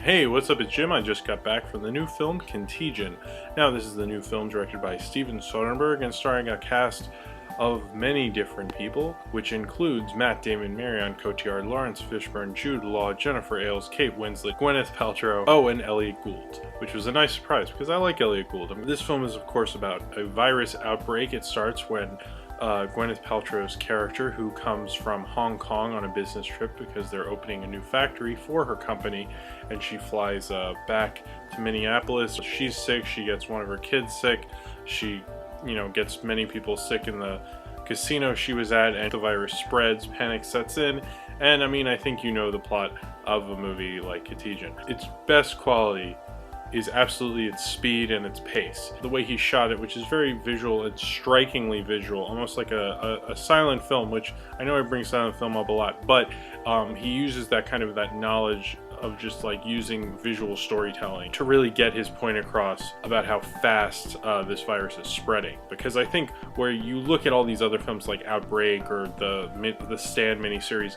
Hey, what's up? It's Jim. I just got back from the new film Contagion. Now, this is the new film directed by Steven Soderbergh and starring a cast of many different people, which includes Matt Damon, Marion Cotillard, Lawrence Fishburne, Jude Law, Jennifer Ailes, Kate Winslet, Gwyneth Paltrow, and Elliot Gould, which was a nice surprise because I like Elliot Gould. This film is, of course, about a virus outbreak. It starts when Gwyneth Paltrow's character, who comes from Hong Kong on a business trip because they're opening a new factory for her company, and she flies back to Minneapolis. She's sick, she gets one of her kids sick, she gets many people sick in the casino she was at, and the virus spreads, panic sets in, and I think you know the plot of a movie like Contagion. Its best quality is absolutely its speed and its pace. The way he shot it, which is very visual, it's strikingly visual, almost like a silent film, which I know I bring silent film up a lot, but he uses that knowledge of just like using visual storytelling to really get his point across about how fast this virus is spreading. Because I think where you look at all these other films like Outbreak or the Stand miniseries,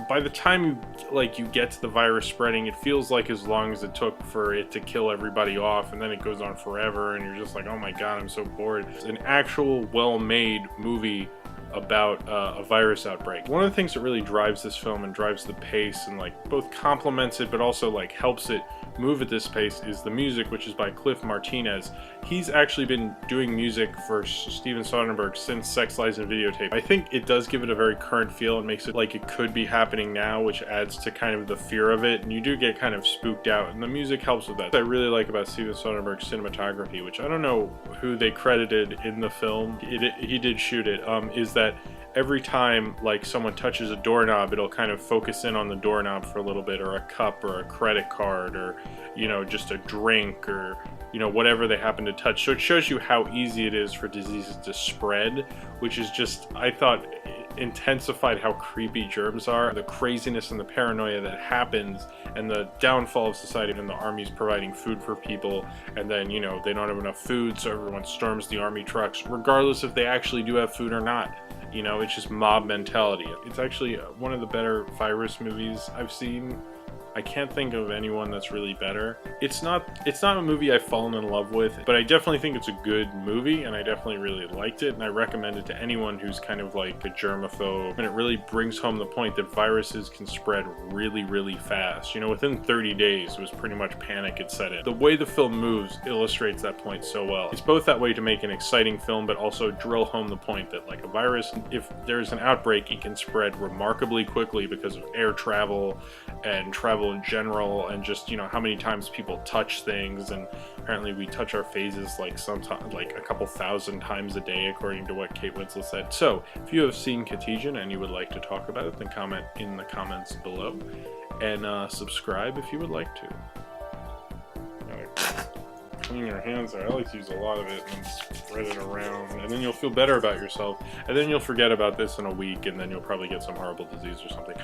by the time you get to the virus spreading, it feels like as long as it took for it to kill everybody off, and then it goes on forever, and you're just like, oh my god, I'm so bored. It's an actual well-made movie about a virus outbreak. One of the things that really drives this film and drives the pace and both complements it but also helps it move at this pace is the music, which is by Cliff Martinez. He's actually been doing music for Steven Soderbergh since Sex, Lies, and Videotape. I think it does give it a very current feel and makes it like it could be happening now, which adds to the fear of it, and you do get spooked out, and the music helps with that. What I really like about Steven Soderbergh's cinematography, which I don't know who they credited in the film, he did shoot it, is that every time someone touches a doorknob, it'll focus in on the doorknob for a little bit, or a cup or a credit card, or just a drink, or whatever they happen to touch. So it shows you how easy it is for diseases to spread, which is just, I thought, intensified how creepy germs are, the craziness and the paranoia that happens, and the downfall of society, and the army's providing food for people, and then they don't have enough food, so everyone storms the army trucks regardless if they actually do have food or not. It's just mob mentality. It's actually one of the better virus movies I've seen. I can't think of anyone that's really better. It's not a movie I've fallen in love with, but I definitely think it's a good movie, and I definitely really liked it, and I recommend it to anyone who's like a germaphobe. And it really brings home the point that viruses can spread really, really fast. Within 30 days, it was pretty much panic had set in. The way the film moves illustrates that point so well. It's both that way to make an exciting film, but also drill home the point that a virus, if there's an outbreak, it can spread remarkably quickly because of air travel and travel in general, and just how many times people touch things, and apparently we touch our faces sometimes a couple thousand times a day, according to what Kate Winslet said. So if you have seen Contagion and you would like to talk about it, then comment in the comments below, and subscribe if you would like to. Clean your hands there. I like to use a lot of it and spread it around, and then you'll feel better about yourself, and then you'll forget about this in a week, and then you'll probably get some horrible disease or something.